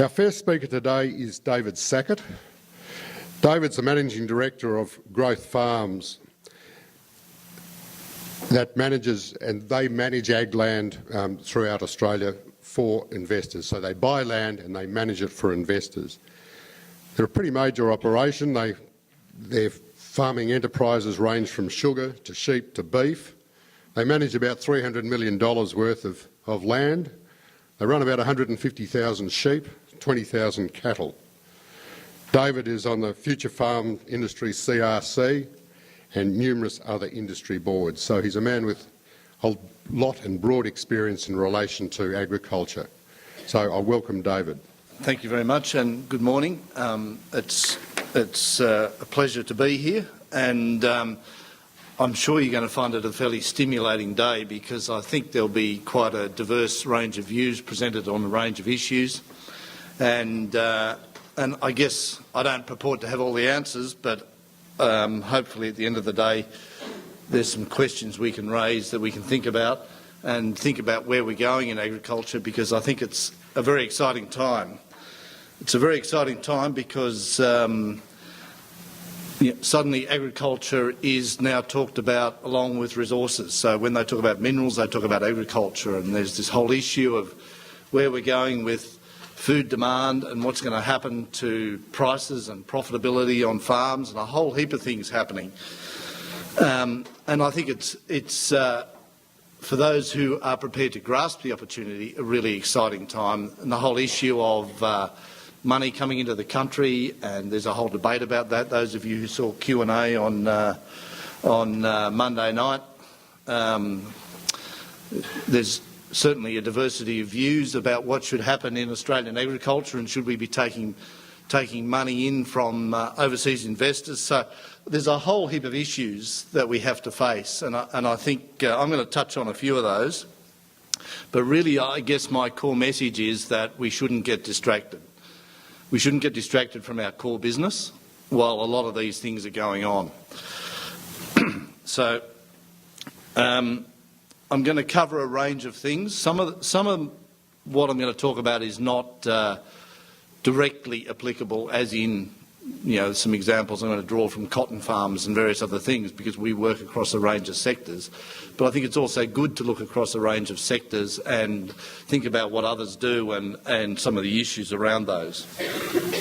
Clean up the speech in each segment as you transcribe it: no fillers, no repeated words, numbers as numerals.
Our first speaker today is David Sackett. David's the Managing Director of Growth Farms that they manage ag land throughout Australia for investors. So they buy land and they manage it for investors. They're a pretty major operation. Their farming enterprises range from sugar to sheep to beef. They manage about $300 million worth of land. They run about 150,000 sheep, 20,000 cattle. David is on the Future Farm Industries CRC and numerous other industry boards. So he's a man with a lot and broad experience in relation to agriculture. So I welcome David. Thank you very much and good morning. It's a pleasure to be here, and I'm sure you're going to find it a fairly stimulating day because I think there'll be quite a diverse range of views presented on a range of issues. And I guess I don't purport to have all the answers, but hopefully at the end of the day there's some questions we can raise that we can think about and think about where we're going in agriculture, because I think it's a very exciting time. It's a very exciting time because suddenly agriculture is now talked about along with resources. So when they talk about minerals, they talk about agriculture, and there's this whole issue of where we're going with food demand and what's going to happen to prices and profitability on farms and a whole heap of things happening. And I think it's for those who are prepared to grasp the opportunity, a really exciting time. And the whole issue of money coming into the country, and there's a whole debate about that. Those of you who saw Q&A on Monday night, there's certainly a diversity of views about what should happen in Australian agriculture and should we be taking money in from overseas investors. So there's a whole heap of issues that we have to face, and I think I'm going to touch on a few of those. But really, I guess my core message is that we shouldn't get distracted. We shouldn't get distracted from our core business while a lot of these things are going on. So I'm going to cover a range of things. Some of what I'm going to talk about is not directly applicable, as in, some examples I'm going to draw from cotton farms and various other things, because we work across a range of sectors. But I think it's also good to look across a range of sectors and think about what others do and some of the issues around those.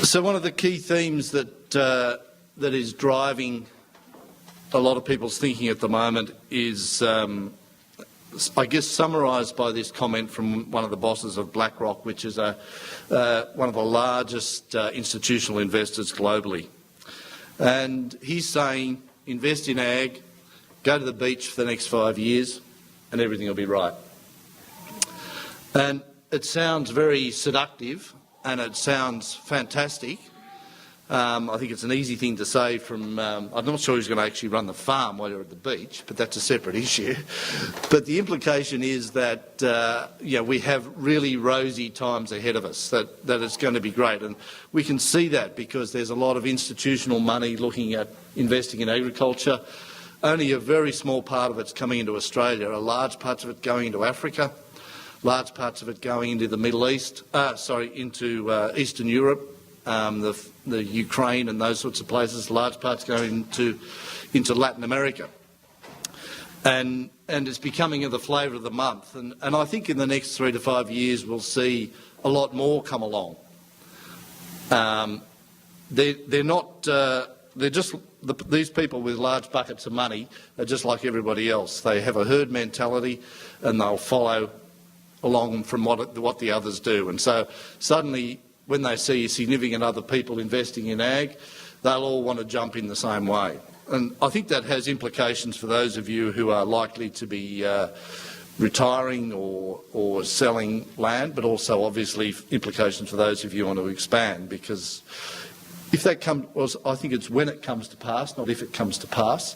So one of the key themes that is driving a lot of people's thinking at the moment is, I guess, summarised by this comment from one of the bosses of BlackRock, which is one of the largest institutional investors globally. And he's saying, invest in ag, go to the beach for the next 5 years, and everything will be right. And it sounds very seductive, and it sounds fantastic. I think it's an easy thing to say from, I'm not sure who's going to actually run the farm while you're at the beach, but that's a separate issue. But the implication is that we have really rosy times ahead of us, that it's going to be great. And we can see that because there's a lot of institutional money looking at investing in agriculture. Only a very small part of it's coming into Australia, a large parts of it going into Africa, large parts of it going into the Middle East, into Eastern Europe, the Ukraine and those sorts of places, large parts going into Latin America. And it's becoming the flavour of the month. And I think in the next 3 to 5 years we'll see a lot more come along. These people with large buckets of money are just like everybody else. They have a herd mentality and they'll follow along from what the others do. And so suddenly, when they see significant other people investing in ag, they'll all want to jump in the same way. And I think that has implications for those of you who are likely to be retiring or selling land, but also obviously implications for those of you who want to expand, because if that comes, I think it's when it comes to pass, not if it comes to pass,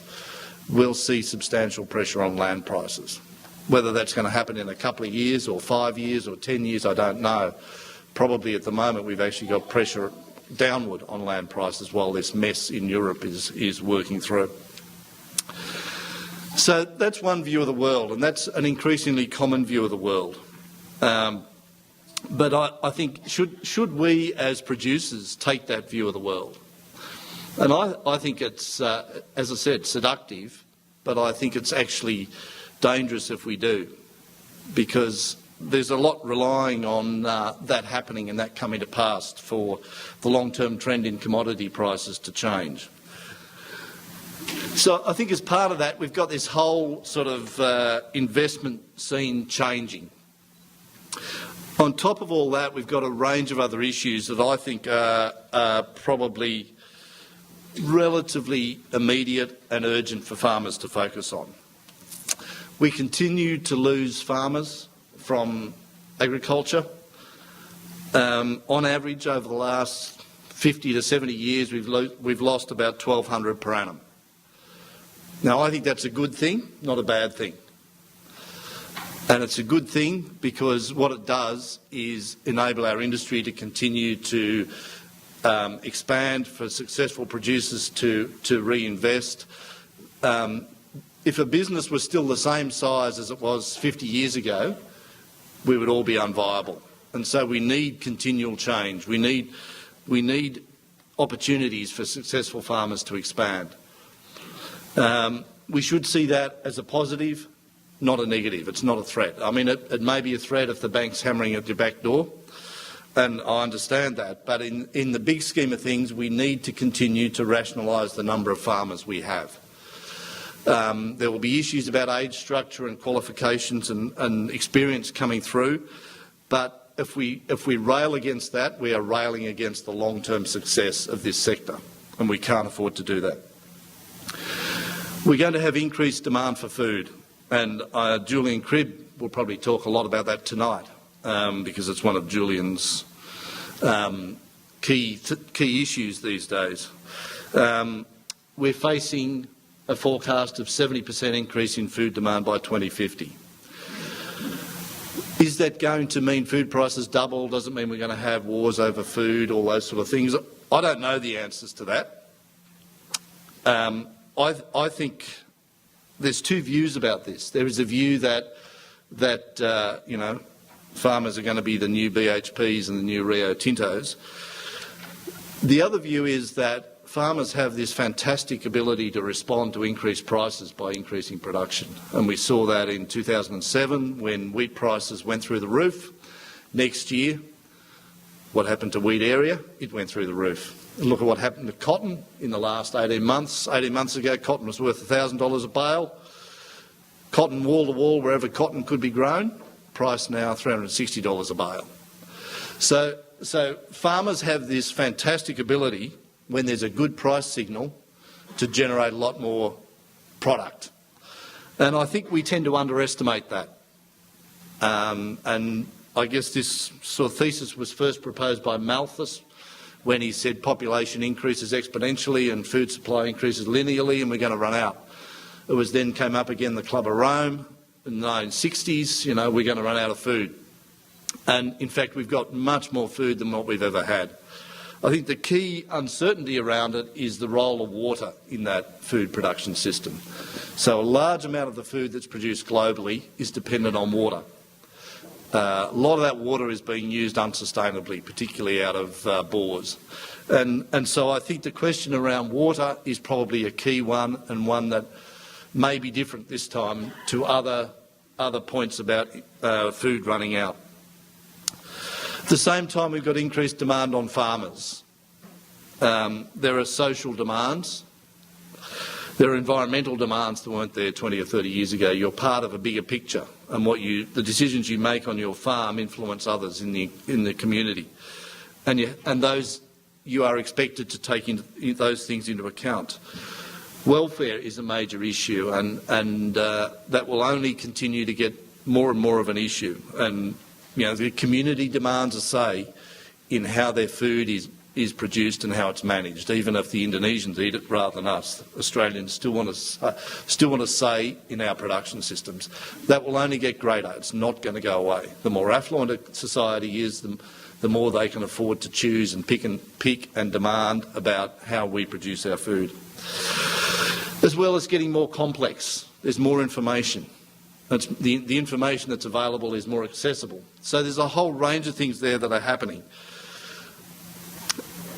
we'll see substantial pressure on land prices. Whether that's going to happen in a couple of years or 5 years or 10 years, I don't know. Probably at the moment we've actually got pressure downward on land prices while this mess in Europe is working through. So that's one view of the world, and that's an increasingly common view of the world. But I think should we as producers take that view of the world? And I think it's, as I said, seductive, but I think it's actually dangerous if we do, because there's a lot relying on that happening and that coming to pass for the long-term trend in commodity prices to change. So I think as part of that, we've got this whole sort of investment scene changing. On top of all that, we've got a range of other issues that I think are probably relatively immediate and urgent for farmers to focus on. We continue to lose farmers from agriculture. On average, over the last 50 to 70 years, we've lost about 1,200 per annum. Now, I think that's a good thing, not a bad thing. And it's a good thing because what it does is enable our industry to continue to expand, for successful producers to reinvest. If a business was still the same size as it was 50 years ago, we would all be unviable. And so we need continual change. We need opportunities for successful farmers to expand. We should see that as a positive, not a negative. It's not a threat. I mean, it may be a threat if the bank's hammering at your back door, and I understand that. But in the big scheme of things, we need to continue to rationalise the number of farmers we have. There will be issues about age structure and qualifications and experience coming through, but if we rail against that, we are railing against the long-term success of this sector, and we can't afford to do that. We're going to have increased demand for food, and Julian Cribb will probably talk a lot about that tonight, because it's one of Julian's key issues these days. We're facing a forecast of 70% increase in food demand by 2050. Is that going to mean food prices double? Does it mean we're going to have wars over food, all those sort of things? I don't know the answers to that. I think there's two views about this. There is a view that you know, farmers are going to be the new BHPs and the new Rio Tintos. The other view is that farmers have this fantastic ability to respond to increased prices by increasing production. And we saw that in 2007 when wheat prices went through the roof. Next year, what happened to wheat area? It went through the roof. And look at what happened to cotton in the last 18 months. 18 months ago, cotton was worth $1,000 a bale. Cotton wall to wall, wherever cotton could be grown, price now $360 a bale. So farmers have this fantastic ability, when there's a good price signal, to generate a lot more product. And I think we tend to underestimate that. And I guess this sort of thesis was first proposed by Malthus when he said population increases exponentially and food supply increases linearly and we're going to run out. It was then came up again the Club of Rome in the 1960s, you know, we're going to run out of food. And in fact, we've got much more food than what we've ever had. I think the key uncertainty around it is the role of water in that food production system. So a large amount of the food that's produced globally is dependent on water. A lot of that water is being used unsustainably, particularly out of bores. And so I think the question around water is probably a key one, and one that may be different this time to other points about food running out. At the same time, we've got increased demand on farmers. There are social demands. There are environmental demands that weren't there 20 or 30 years ago. You're part of a bigger picture, and the decisions you make on your farm influence others in the community, and those you are expected to take those things into account. Welfare is a major issue, and that will only continue to get more and more of an issue. And you know, the community demands a say in how their food is produced and how it's managed. Even if the Indonesians eat it rather than us, Australians still want to say in our production systems. That will only get greater. It's not going to go away. The more affluent a society is, the more they can afford to choose and pick and demand about how we produce our food. As well as getting more complex. There's more information. The information that's available is more accessible. So there's a whole range of things there that are happening.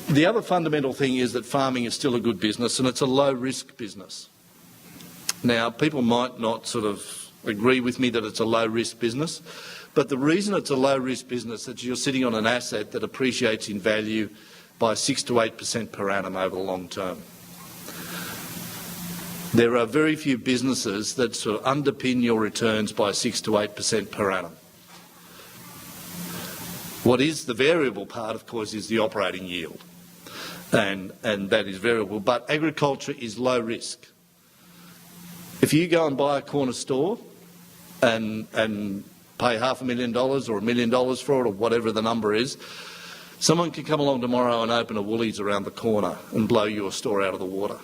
The other fundamental thing is that farming is still a good business, and it's a low-risk business. Now, people might not sort of agree with me that it's a low-risk business, but the reason it's a low-risk business is that you're sitting on an asset that appreciates in value by 6 to 8% per annum over the long term. There are very few businesses that sort of underpin your returns by 6 to 8% per annum. What is the variable part, of course, is the operating yield, and that is variable. But agriculture is low risk. If you go and buy a corner store and pay $500,000 or $1 million for it, or whatever the number is, someone can come along tomorrow and open a Woolies around the corner and blow your store out of the water.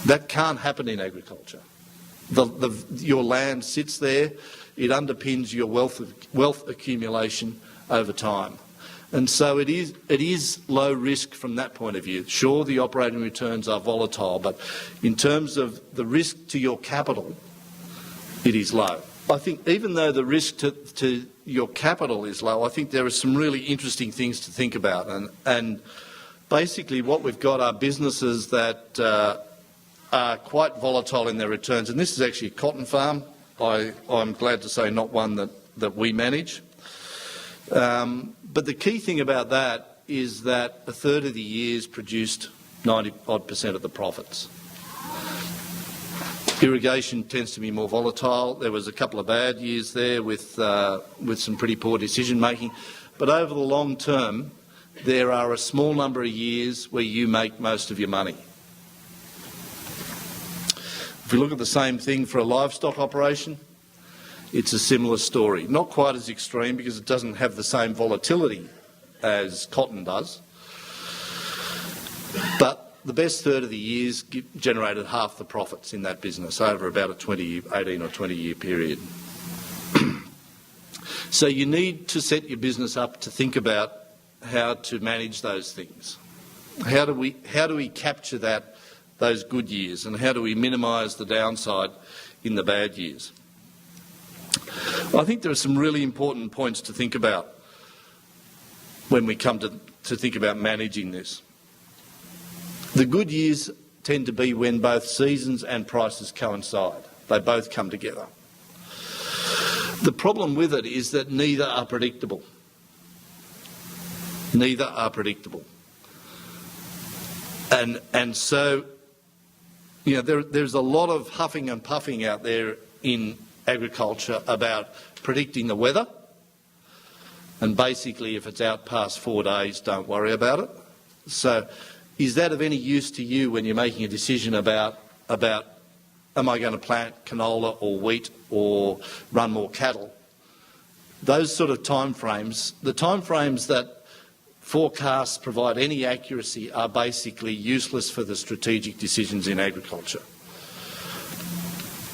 That can't happen in agriculture. Your land sits there, it underpins your wealth accumulation over time. And so it is low risk from that point of view. Sure, the operating returns are volatile, but in terms of the risk to your capital, it is low. I think even though the risk to your capital is low, I think there are some really interesting things to think about. And basically what we've got are businesses that are quite volatile in their returns. And this is actually a cotton farm. I'm glad to say not one that we manage. But the key thing about that is that a third of the years produced 90-odd% of the profits. Irrigation tends to be more volatile. There was a couple of bad years there with some pretty poor decision making. But over the long term, there are a small number of years where you make most of your money. If we look at the same thing for a livestock operation, it's a similar story. Not quite as extreme because it doesn't have the same volatility as cotton does. But the best third of the years generated half the profits in that business over about a 18 or 20 year period. So you need to set your business up to think about how to manage those things. How do we capture those good years, and how do we minimise the downside in the bad years? I think there are some really important points to think about when we come to think about managing this. The good years tend to be when both seasons and prices coincide. They both come together. The problem with it is that neither are predictable. Neither are predictable. And so, you know, there's a lot of huffing and puffing out there in agriculture about predicting the weather, and basically if it's out past 4 days, don't worry about it. So is that of any use to you when you're making a decision about am I going to plant canola or wheat or run more cattle? Those sort of timeframes, the timeframes that forecasts provide any accuracy, are basically useless for the strategic decisions in agriculture.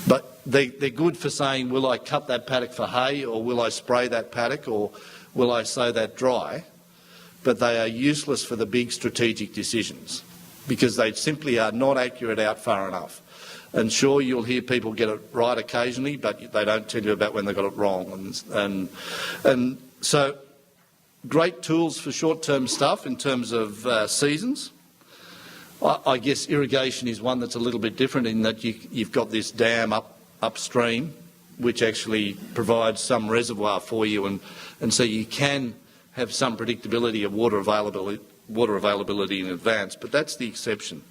But they're good for saying, will I cut that paddock for hay, or will I spray that paddock, or will I sow that dry? But they are useless for the big strategic decisions because they simply are not accurate out far enough. And sure, you'll hear people get it right occasionally, but they don't tell you about when they got it wrong. And so great tools for short-term stuff in terms of seasons. I guess irrigation is one that's a little bit different in that you've got this dam upstream which actually provides some reservoir for you, and so you can have some predictability of water availability in advance, but that's the exception.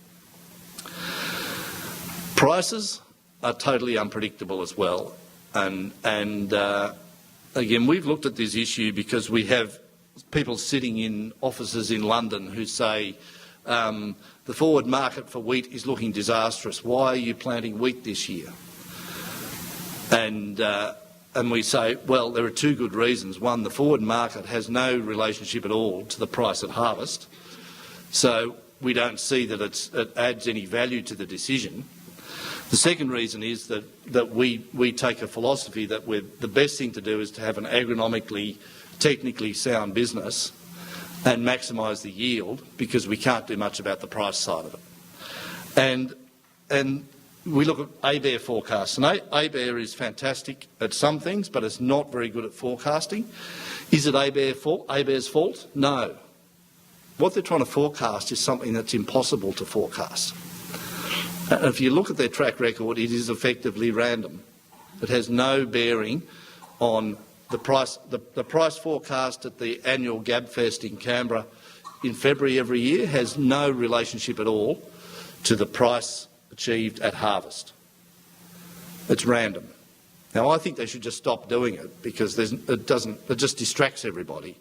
Prices are totally unpredictable as well, and again, we've looked at this issue because we have people sitting in offices in London who say the forward market for wheat is looking disastrous. Why are you planting wheat this year? And we say, well, there are two good reasons. One, the forward market has no relationship at all to the price at harvest, so we don't see that it adds any value to the decision. The second reason is that we take a philosophy that the best thing to do is to have an agronomically, technically sound business and maximise the yield, because we can't do much about the price side of it. And we look at ABARE forecasts, and ABARE is fantastic at some things, but it's not very good at forecasting. Is it ABARE's fault? No. What they're trying to forecast is something that's impossible to forecast. And if you look at their track record, it is effectively random. It has no bearing on the price. The price forecast at the annual GabFest in Canberra in February every year has no relationship at all to the price achieved at harvest. It's random. Now, I think they should just stop doing it because it just distracts everybody.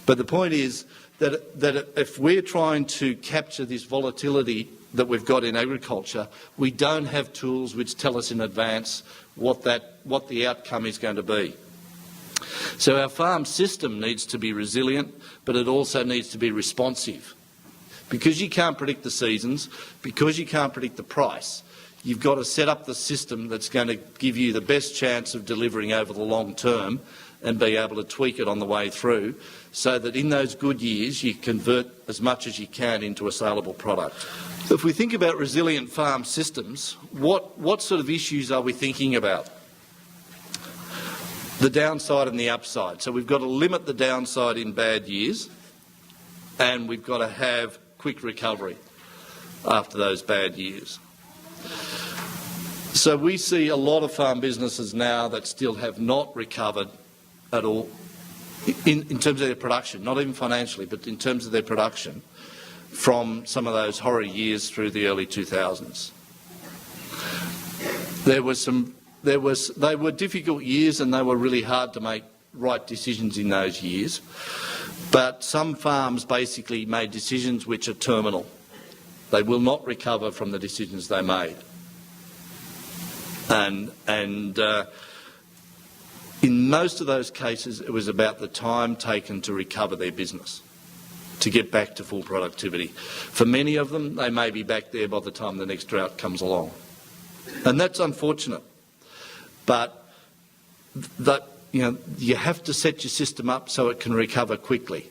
But the point is that if we're trying to capture this volatility that we've got in agriculture, we don't have tools which tell us in advance what the outcome is going to be. So our farm system needs to be resilient, but it also needs to be responsive. Because you can't predict the seasons, because you can't predict the price, you've got to set up the system that's going to give you the best chance of delivering over the long term and be able to tweak it on the way through so that in those good years you convert as much as you can into a saleable product. If we think about resilient farm systems, what sort of issues are we thinking about? The downside and the upside. So we've got to limit the downside in bad years, and we've got to have quick recovery after those bad years. So we see a lot of farm businesses now that still have not recovered at all in terms of their production, not even financially, but in terms of their production from some of those horror years through the early 2000s. They were difficult years, and they were really hard to make right decisions in those years. But some farms basically made decisions which are terminal. They will not recover from the decisions they made. And in most of those cases, it was about the time taken to recover their business, to get back to full productivity. For many of them, they may be back there by the time the next drought comes along. And that's unfortunate. But you have to set your system up so it can recover quickly.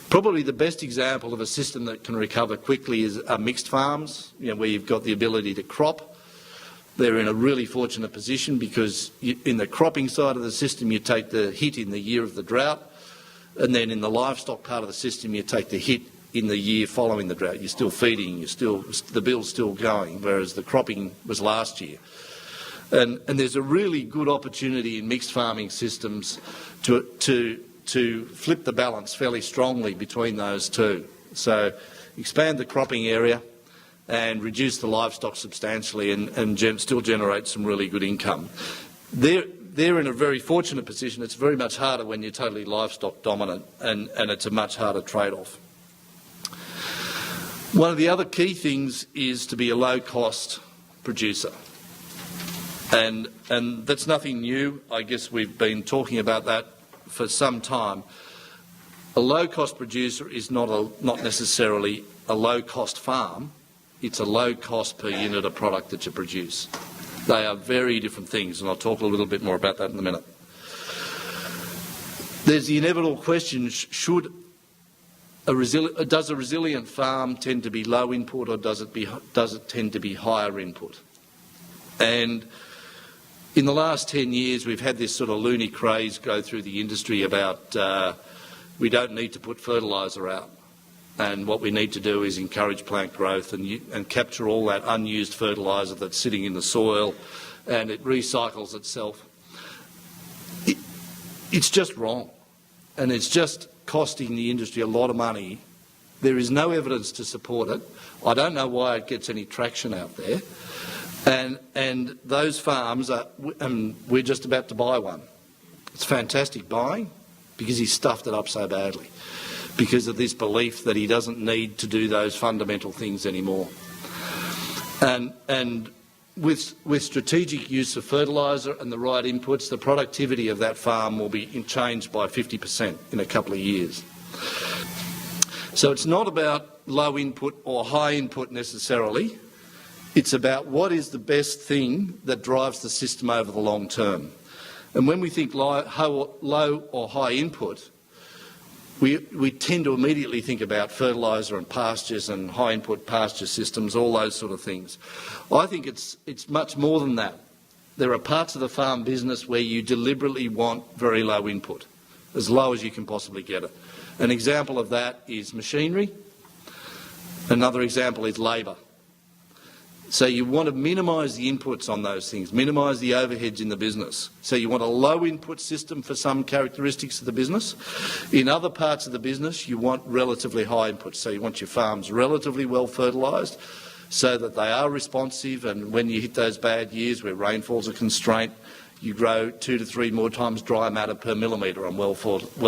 Probably the best example of a system that can recover quickly is mixed farms, where you've got the ability to crop. They're in a really fortunate position because in the cropping side of the system you take the hit in the year of the drought, and then in the livestock part of the system you take the hit in the year following the drought. You're still feeding, the bill's still going, whereas the cropping was last year. And there's a really good opportunity in mixed farming systems to flip the balance fairly strongly between those two. So expand the cropping area and reduce the livestock substantially and still generate some really good income. They're in a very fortunate position. It's very much harder when you're totally livestock dominant, and it's a much harder trade-off. One of the other key things is to be a low-cost producer. And that's nothing new. I guess we've been talking about that for some time. A low-cost producer is not necessarily a low-cost farm. It's a low cost per unit of product that you produce. They are very different things, and I'll talk a little bit more about that in a minute. There's the inevitable question, does a resilient farm tend to be low input, or does it tend to be higher input? And in the last 10 years, we've had this sort of loony craze go through the industry about we don't need to put fertiliser out. And what we need to do is encourage plant growth and capture all that unused fertiliser that's sitting in the soil, and it recycles itself. It's just wrong, and it's just costing the industry a lot of money. There is no evidence to support it. I don't know why it gets any traction out there. And those farms we're just about to buy one. It's fantastic buying because he stuffed it up so badly, because of this belief that he doesn't need to do those fundamental things anymore. And with strategic use of fertiliser and the right inputs, the productivity of that farm will be changed by 50% in a couple of years. So it's not about low input or high input necessarily. It's about what is the best thing that drives the system over the long term. And when we think low or high input, we tend to immediately think about fertiliser and pastures and high input pasture systems, all those sort of things. I think it's much more than that. There are parts of the farm business where you deliberately want very low input, as low as you can possibly get it. An example of that is machinery. Another example is labour. So you want to minimise the inputs on those things, minimise the overheads in the business. So you want a low input system for some characteristics of the business. In other parts of the business, you want relatively high inputs. So you want your farms relatively well fertilised so that they are responsive, and when you hit those bad years where rainfall's a constraint, you grow 2 to 3 more times dry matter per millimetre on well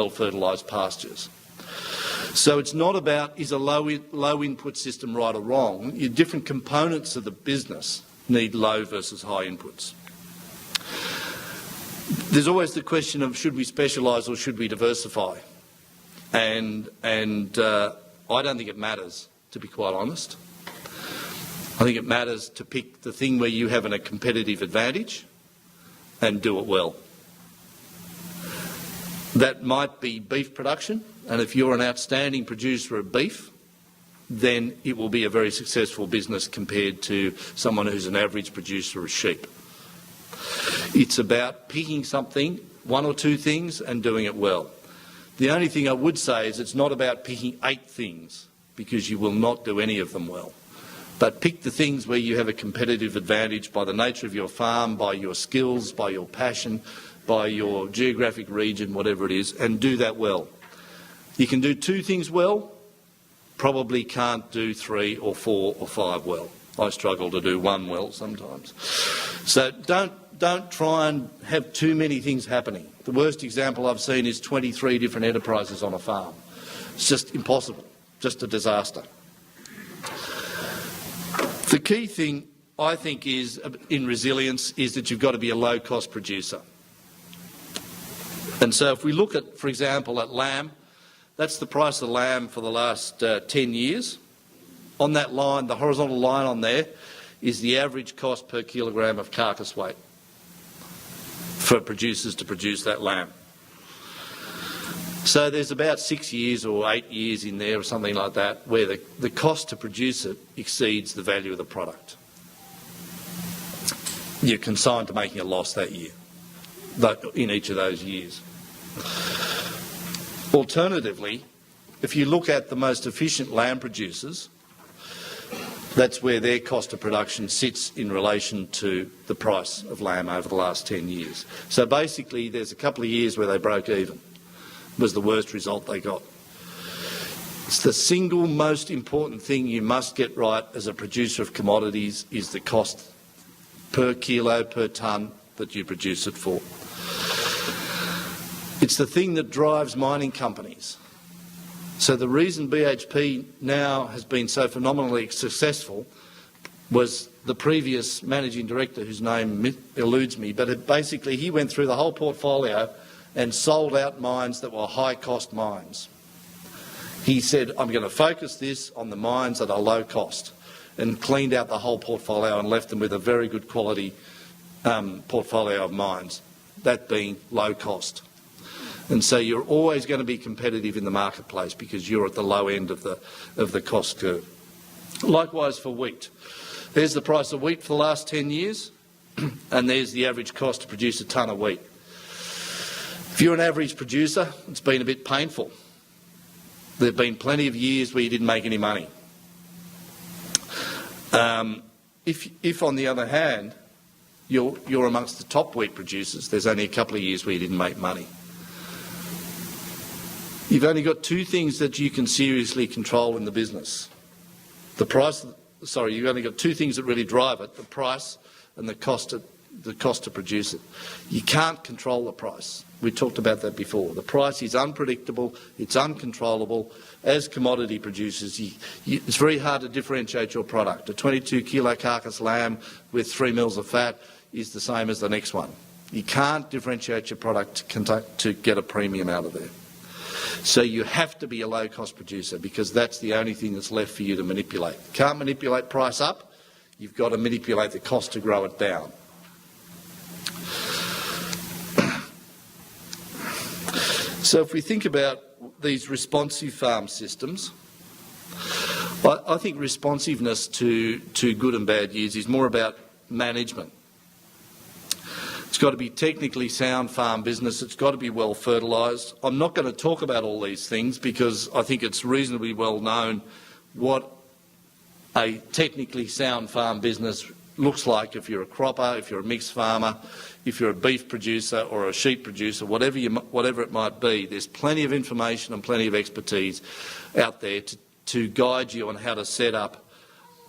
fertilised pastures. So it's not about is a low input system right or wrong. Your different components of the business need low versus high inputs. There's always the question of should we specialise or should we diversify? And I don't think it matters, to be quite honest. I think it matters to pick the thing where you have a competitive advantage and do it well. That might be beef production, and if you're an outstanding producer of beef, then it will be a very successful business compared to someone who's an average producer of sheep. It's about picking something, 1 or 2 things, and doing it well. The only thing I would say is it's not about picking 8 things, because you will not do any of them well. But pick the things where you have a competitive advantage by the nature of your farm, by your skills, by your passion, by your geographic region, whatever it is, and do that well. You can do 2 things well, probably can't do 3 or 4 or 5 well. I struggle to do 1 well sometimes. So don't try and have too many things happening. The worst example I've seen is 23 different enterprises on a farm. It's just impossible, just a disaster. The key thing, I think, is in resilience is that you've got to be a low-cost producer. And so if we look at, for example, at lamb, that's the price of lamb for the last 10 years. On that line, the horizontal line on there, is the average cost per kilogram of carcass weight for producers to produce that lamb. So there's about 6 years or 8 years in there or something like that where the cost to produce it exceeds the value of the product. You're consigned to making a loss that year, in each of those years. Alternatively, if you look at the most efficient lamb producers, that's where their cost of production sits in relation to the price of lamb over the last 10 years. So basically there's a couple of years where they broke even. It was the worst result they got. It's the single most important thing you must get right as a producer of commodities is the cost per kilo, per tonne that you produce it for. It's the thing that drives mining companies. So the reason BHP now has been so phenomenally successful was the previous managing director, whose name eludes me, but basically he went through the whole portfolio and sold out mines that were high-cost mines. He said, I'm going to focus this on the mines that are low cost, and cleaned out the whole portfolio and left them with a very good quality portfolio of mines, that being low cost. And so you're always going to be competitive in the marketplace because you're at the low end of the cost curve. Likewise for wheat. There's the price of wheat for the last 10 years, and there's the average cost to produce a tonne of wheat. If you're an average producer, it's been a bit painful. There have been plenty of years where you didn't make any money. If on the other hand, you're amongst the top wheat producers, there's only a couple of years where you didn't make money. You've only got 2 things that you can seriously control in the business. You've only got 2 things that really drive it, the price and the cost to produce it. You can't control the price. We talked about that before. The price is unpredictable, it's uncontrollable. As commodity producers, it's very hard to differentiate your product. A 22 kilo carcass lamb with 3 mils of fat is the same as the next one. You can't differentiate your product to get a premium out of there. So you have to be a low-cost producer because that's the only thing that's left for you to manipulate. Can't manipulate price up, you've got to manipulate the cost to grow it down. So if we think about these responsive farm systems, I think responsiveness to good and bad years is more about management. It's got to be technically sound farm business. It's got to be well fertilised. I'm not going to talk about all these things because I think it's reasonably well known what a technically sound farm business looks like if you're a cropper, if you're a mixed farmer, if you're a beef producer or a sheep producer, whatever it might be. There's plenty of information and plenty of expertise out there to guide you on how to set up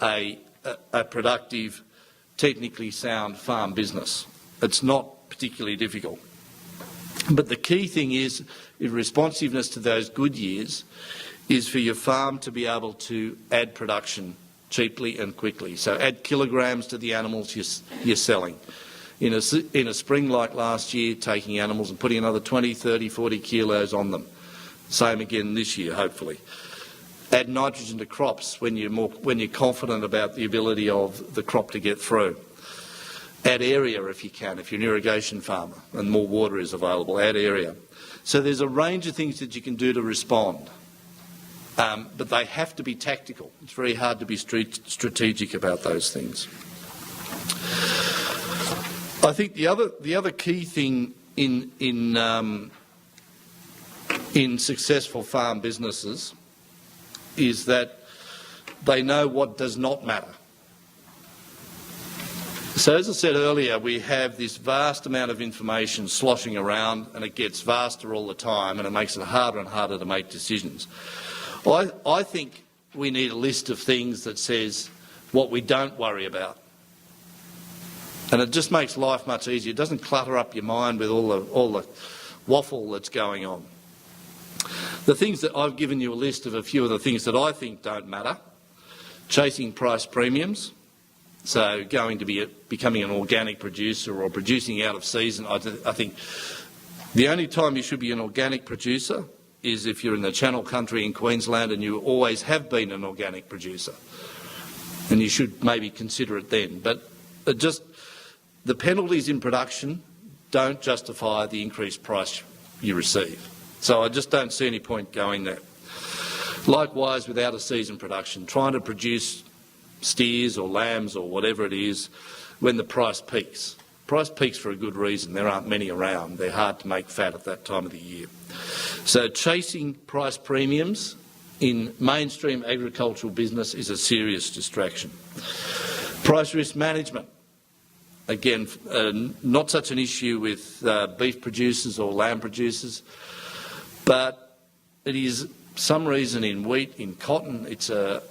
a productive, technically sound farm business. It's not particularly difficult. But the key thing is, in responsiveness to those good years, is for your farm to be able to add production cheaply and quickly. So add kilograms to the animals you're selling. In a spring like last year, taking animals and putting another 20, 30, 40 kilos on them. Same again this year, hopefully. Add nitrogen to crops when you're confident about the ability of the crop to get through. Add area if you can, if you're an irrigation farmer and more water is available, add area. So there's a range of things that you can do to respond, but they have to be tactical. It's very hard to be strategic about those things. I think the other key thing in successful farm businesses is that they know what does not matter. So as I said earlier, we have this vast amount of information sloshing around and it gets vaster all the time and it makes it harder and harder to make decisions. I think we need a list of things that says what we don't worry about. And it just makes life much easier. It doesn't clutter up your mind with all the waffle that's going on. The things that I've given you a list of a few of the things that I think don't matter. Chasing price premiums. So going to becoming an organic producer or producing out of season, I think the only time you should be an organic producer is if you're in the Channel Country in Queensland and you always have been an organic producer. And you should maybe consider it then. But just the penalties in production don't justify the increased price you receive. So I just don't see any point going there. Likewise with out of season production, trying to produce steers or lambs or whatever it is when the price peaks. Price peaks for a good reason. There aren't many around. They're hard to make fat at that time of the year. So chasing price premiums in mainstream agricultural business is a serious distraction. Price risk management. Again, not such an issue with beef producers or lamb producers, but it is some reason in wheat, in cotton, it's a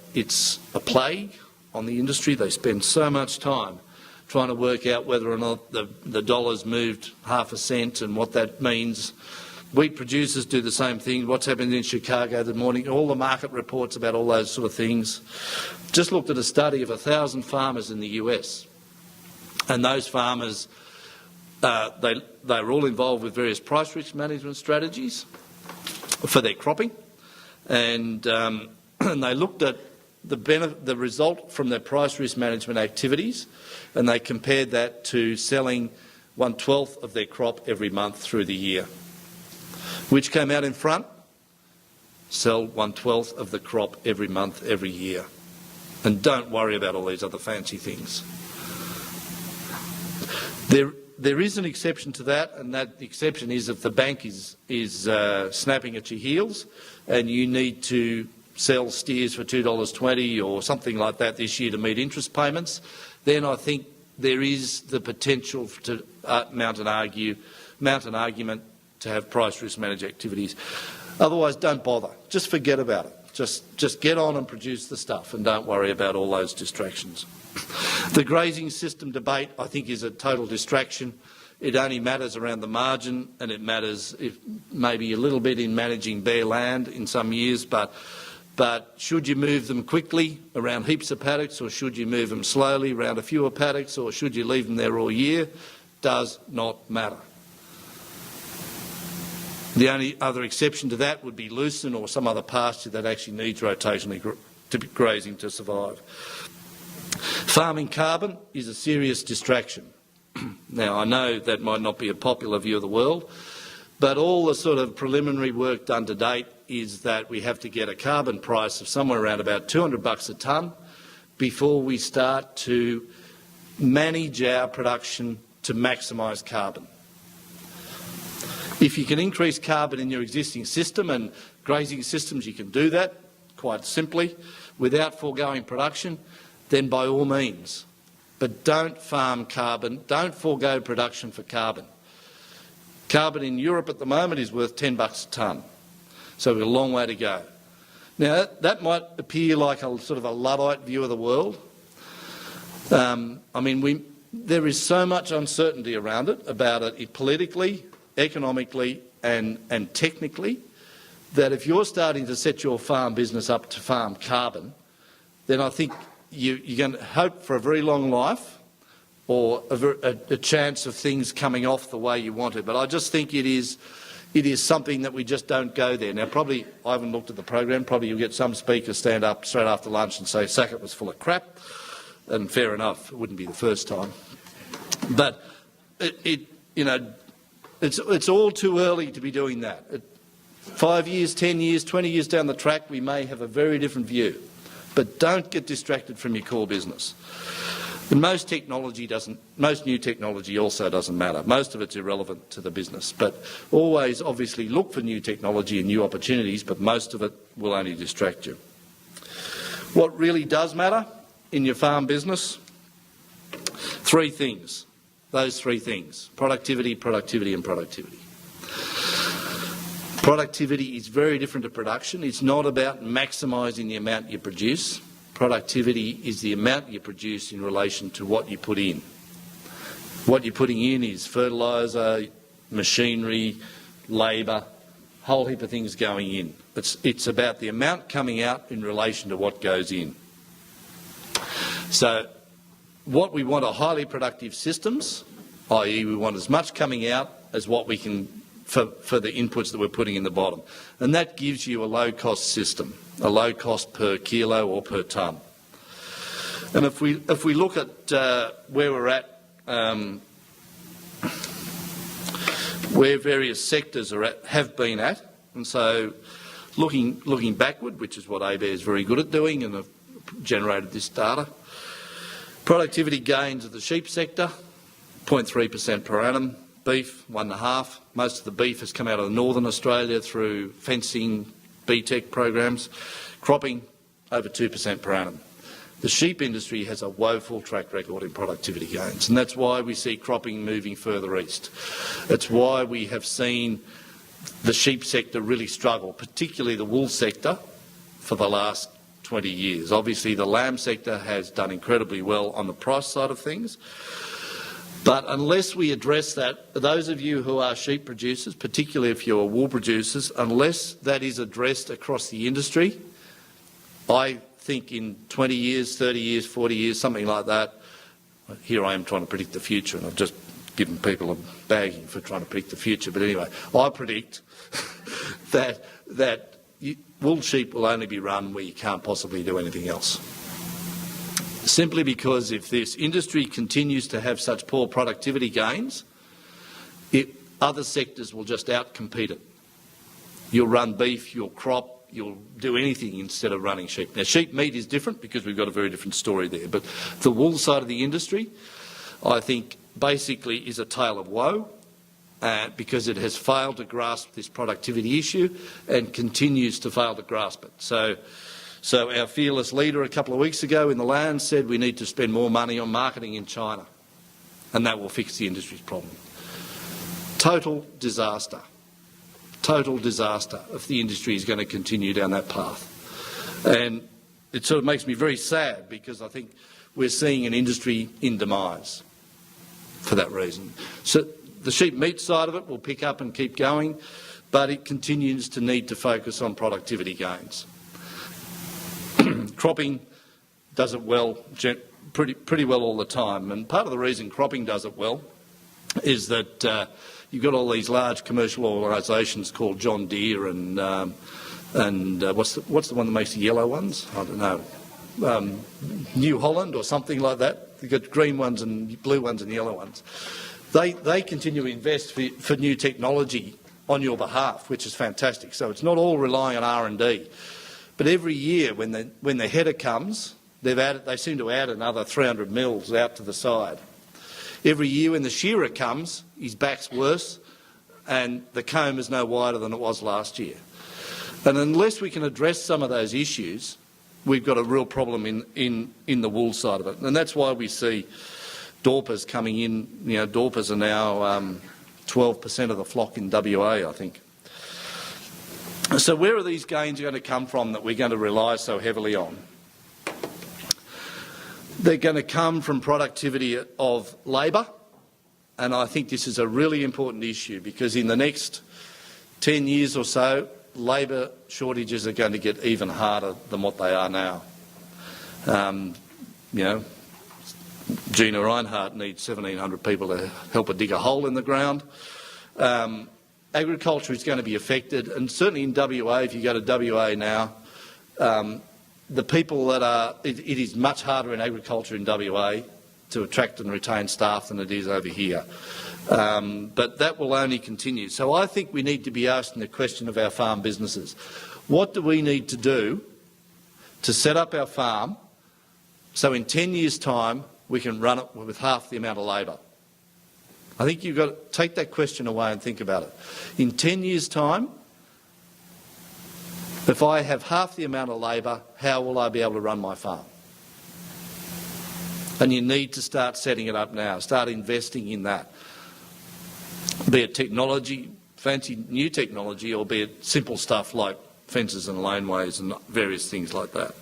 plague on the industry. They spend so much time trying to work out whether or not the dollar's moved half a cent and what that means. Wheat producers do the same thing. What's happened in Chicago this morning, all the market reports about all those sort of things. Just looked at a study of 1,000 farmers in the US. And those farmers, they were all involved with various price risk management strategies for their cropping. And they looked at the result from their price risk management activities, and they compared that to selling 1/12 of their crop every month through the year. Which came out in front? Sell 1/12 of the crop every month, every year. And don't worry about all these other fancy things. There is an exception to that, and that exception is if the bank is snapping at your heels and you need to sell steers for $2.20 or something like that this year to meet interest payments, then I think there is the potential to mount an argument to have price risk managed activities. Otherwise, don't bother. Just forget about it. Just get on and produce the stuff and don't worry about all those distractions. The grazing system debate, I think, is a total distraction. It only matters around the margin, and it matters maybe a little bit in managing bare land in some years, but should you move them quickly around heaps of paddocks, or should you move them slowly around a fewer paddocks, or should you leave them there all year? Does not matter. The only other exception to that would be lucerne or some other pasture that actually needs rotationally grazing to survive. Farming carbon is a serious distraction. Now, I know that might not be a popular view of the world, But all the sort of preliminary work done to date is that we have to get a carbon price of somewhere around about $200 a tonne before we start to manage our production to maximise carbon. If you can increase carbon in your existing system, and grazing systems, you can do that quite simply without foregoing production, then by all means. But don't farm carbon, don't forego production for carbon. Carbon in Europe at the moment is worth $10 a tonne, so we've got a long way to go. Now, that might appear like a sort of a Luddite view of the world. There is so much uncertainty around it, about it politically, economically and technically, that if you're starting to set your farm business up to farm carbon, then I think you're going to hope for a very long life or a chance of things coming off the way you want it. But I just think it is something that we just don't go there. Now, probably, I haven't looked at the program, probably you'll get some speaker stand up straight after lunch and say Sackett was full of crap, and fair enough, it wouldn't be the first time. But it's all too early to be doing that. 5 years, 10 years, 20 years down the track, we may have a very different view. But don't get distracted from your core business. And most new technology also doesn't matter. Most of it's irrelevant to the business. But always, obviously, look for new technology and new opportunities, but most of it will only distract you. What really does matter in your farm business? 3 things. Those 3 things: productivity, productivity and productivity. Productivity is very different to production. It's not about maximising the amount you produce. Productivity is the amount you produce in relation to what you put in. What you're putting in is fertiliser, machinery, labour, a whole heap of things going in. It's about the amount coming out in relation to what goes in. So what we want are highly productive systems, i.e. we want as much coming out as what we can for the inputs that we're putting in the bottom. And that gives you a low-cost system, a low cost per kilo or per tonne. And if we look at where we're at, where various sectors are at, have been at, and so looking backward, which is what ABARE is very good at doing, and have generated this data. Productivity gains of the sheep sector, 0.3% per annum. Beef, 1.5%. Most of the beef has come out of Northern Australia through fencing, BTEC programs. Cropping, over 2% per annum. The sheep industry has a woeful track record in productivity gains, and that's why we see cropping moving further east. It's why we have seen the sheep sector really struggle, particularly the wool sector, for the last 20 years. Obviously, the lamb sector has done incredibly well on the price side of things. But unless we address that, those of you who are sheep producers, particularly if you're wool producers, unless that is addressed across the industry, I think in 20 years, 30 years, 40 years, something like that, here I am trying to predict the future, and I've just given people a bagging for trying to predict the future. But anyway, I predict that wool sheep will only be run where you can't possibly do anything else. Simply because if this industry continues to have such poor productivity gains, other sectors will just outcompete it. You'll run beef, you'll crop, you'll do anything instead of running sheep. Now, sheep meat is different because we've got a very different story there, but the wool side of the industry, I think, basically is a tale of woe because it has failed to grasp this productivity issue and continues to fail to grasp it. So our fearless leader a couple of weeks ago in the land said we need to spend more money on marketing in China, and that will fix the industry's problem. Total disaster. Total disaster if the industry is going to continue down that path. And it sort of makes me very sad because I think we're seeing an industry in demise for that reason. So the sheep meat side of it will pick up and keep going, but it continues to need to focus on productivity gains. Cropping does it well, pretty well all the time, and part of the reason cropping does it well is that you've got all these large commercial organisations called John Deere and what's the one that makes the yellow ones? I don't know, New Holland or something like that. You've got green ones and blue ones and yellow ones. They continue to invest for new technology on your behalf, which is fantastic. So it's not all relying on R&D. But every year when the header comes, they seem to add another 300 mils out to the side. Every year when the shearer comes, his back's worse and the comb is no wider than it was last year. And unless we can address some of those issues, we've got a real problem in the wool side of it. And that's why we see Dorpers coming in. You know, Dorpers are now 12% of the flock in WA, I think. So where are these gains going to come from that we're going to rely so heavily on? They're going to come from productivity of labour, and I think this is a really important issue because in the next 10 years or so, labour shortages are going to get even harder than what they are now. You know, Gina Reinhardt needs 1,700 people to help her dig a hole in the ground. Agriculture is going to be affected, and certainly in WA, if you go to WA now, the people that are, it is much harder in agriculture in WA to attract and retain staff than it is over here. But that will only continue. So I think we need to be asking the question of our farm businesses. What do we need to do to set up our farm so in 10 years' time we can run it with half the amount of labour? I think you've got to take that question away and think about it. In 10 years' time, if I have half the amount of labour, how will I be able to run my farm? And you need to start setting it up now, start investing in that. Be it technology, fancy new technology, or be it simple stuff like fences and laneways and various things like that.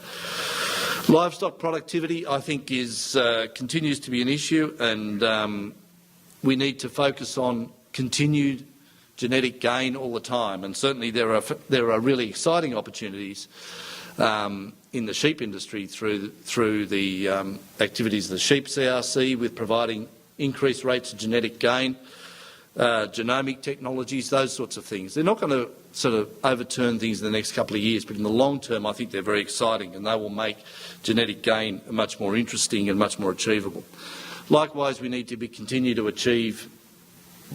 Livestock productivity, I think, continues to be an issue, and we need to focus on continued genetic gain all the time. And certainly there are really exciting opportunities in the sheep industry through the activities of the Sheep CRC with providing increased rates of genetic gain, genomic technologies, those sorts of things. They're not going to sort of overturn things in the next couple of years, but in the long term I think they're very exciting and they will make genetic gain much more interesting and much more achievable. Likewise, we need to continue to achieve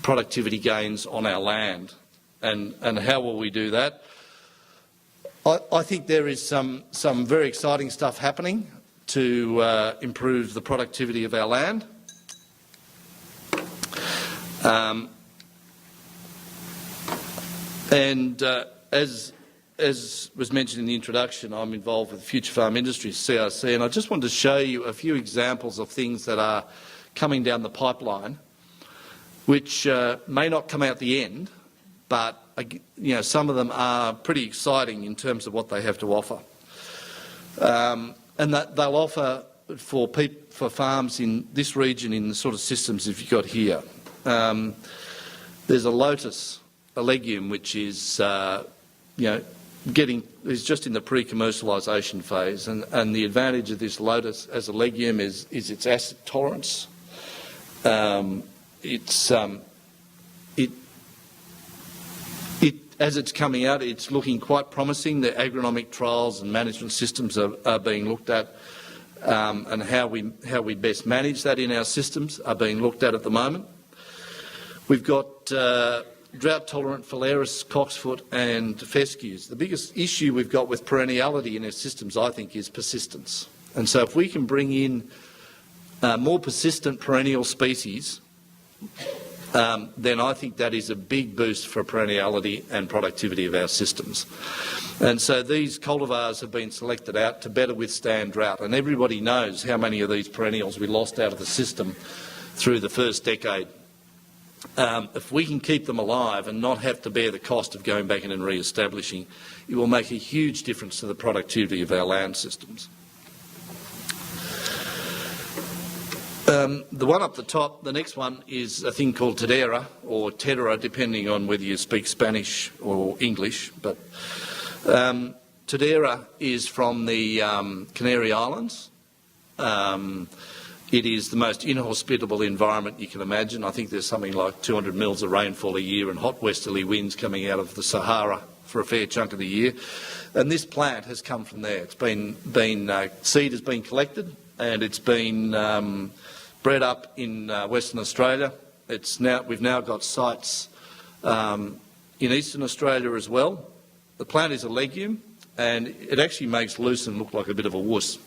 productivity gains on our land. And how will we do that? I think there is some very exciting stuff happening to improve the productivity of our land. As was mentioned in the introduction, I'm involved with Future Farm Industries CRC, and I just wanted to show you a few examples of things that are coming down the pipeline, which may not come out the end, but you know, some of them are pretty exciting in terms of what they have to offer, and that they'll offer for farms in this region in the sort of systems that you've got here. There's a lotus, a legume, which is is just in the pre-commercialisation phase, and the advantage of this lotus as a legume is its acid tolerance. As it's coming out, it's looking quite promising. The agronomic trials and management systems are being looked at, and how we best manage that in our systems are being looked at the moment. We've got drought-tolerant phalaris, cocksfoot and fescues. The biggest issue we've got with perenniality in our systems, I think, is persistence. And so if we can bring in more persistent perennial species, then I think that is a big boost for perenniality and productivity of our systems. And so these cultivars have been selected out to better withstand drought, and everybody knows how many of these perennials we lost out of the system through the first decade. If we can keep them alive and not have to bear the cost of going back in and re-establishing, it will make a huge difference to the productivity of our land systems. The one up the top, the next one, is a thing called Tedera, or Tedera, depending on whether you speak Spanish or English. But Tedera is from the Canary Islands. It is the most inhospitable environment you can imagine. I think there's something like 200 mils of rainfall a year and hot westerly winds coming out of the Sahara for a fair chunk of the year. And this plant has come from there. It's been seed has been collected and it's been bred up in Western Australia. We've now got sites in Eastern Australia as well. The plant is a legume, and it actually makes lucerne look like a bit of a wuss.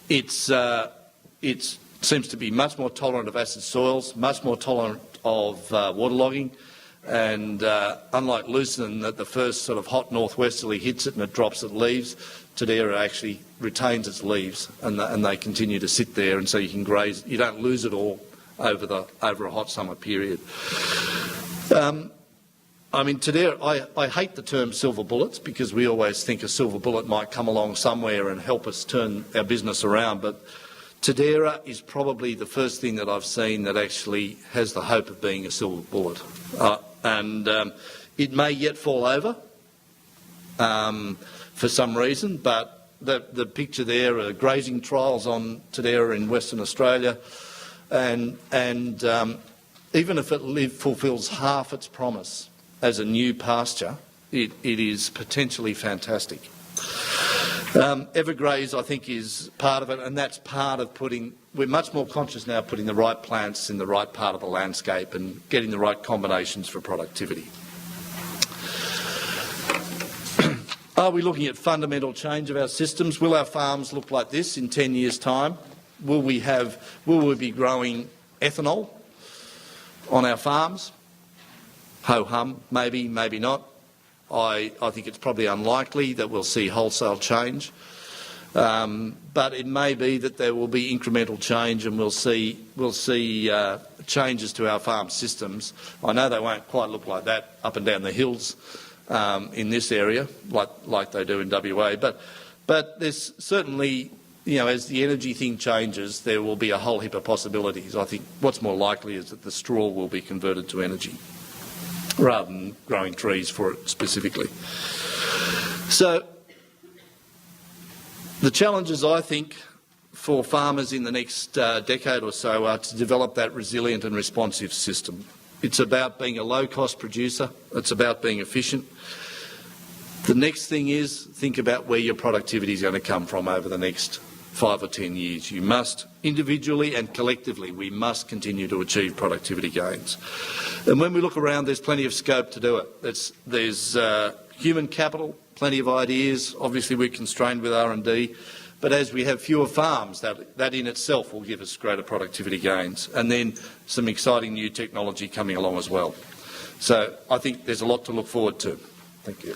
It seems to be much more tolerant of acid soils, much more tolerant of waterlogging, and unlike lucerne, that the first sort of hot northwesterly hits it and it drops its leaves, Todera actually retains its leaves, and they continue to sit there, and so you can graze. You don't lose it all over a hot summer period. I mean, Todera, I hate the term silver bullets because we always think a silver bullet might come along somewhere and help us turn our business around, but Todera is probably the first thing that I've seen that actually has the hope of being a silver bullet. It may yet fall over for some reason, but the picture there are grazing trials on Todera in Western Australia, and even if it fulfills half its promise as a new pasture, it is potentially fantastic. Evergraze, I think, is part of it, and that's part of we're much more conscious now of putting the right plants in the right part of the landscape and getting the right combinations for productivity. Are we looking at fundamental change of our systems? Will our farms look like this in 10 years' time? Will we be growing ethanol on our farms? Ho-hum, maybe, maybe not. I think it's probably unlikely that we'll see wholesale change, but it may be that there will be incremental change, and we'll see changes to our farm systems. I know they won't quite look like that up and down the hills in this area, like they do in WA, but there's certainly, as the energy thing changes, there will be a whole heap of possibilities. I think what's more likely is that the straw will be converted to energy, rather than growing trees for it specifically. So the challenges, I think, for farmers in the next decade or so are to develop that resilient and responsive system. It's about being a low-cost producer. It's about being efficient. The next thing is think about where your productivity is going to come from over the next 5 or 10 years. You must, individually and collectively, we must continue to achieve productivity gains. And when we look around, there's plenty of scope to do it. There's human capital, plenty of ideas. Obviously, we're constrained with R&D. But as we have fewer farms, that in itself will give us greater productivity gains. And then some exciting new technology coming along as well. So I think there's a lot to look forward to. Thank you.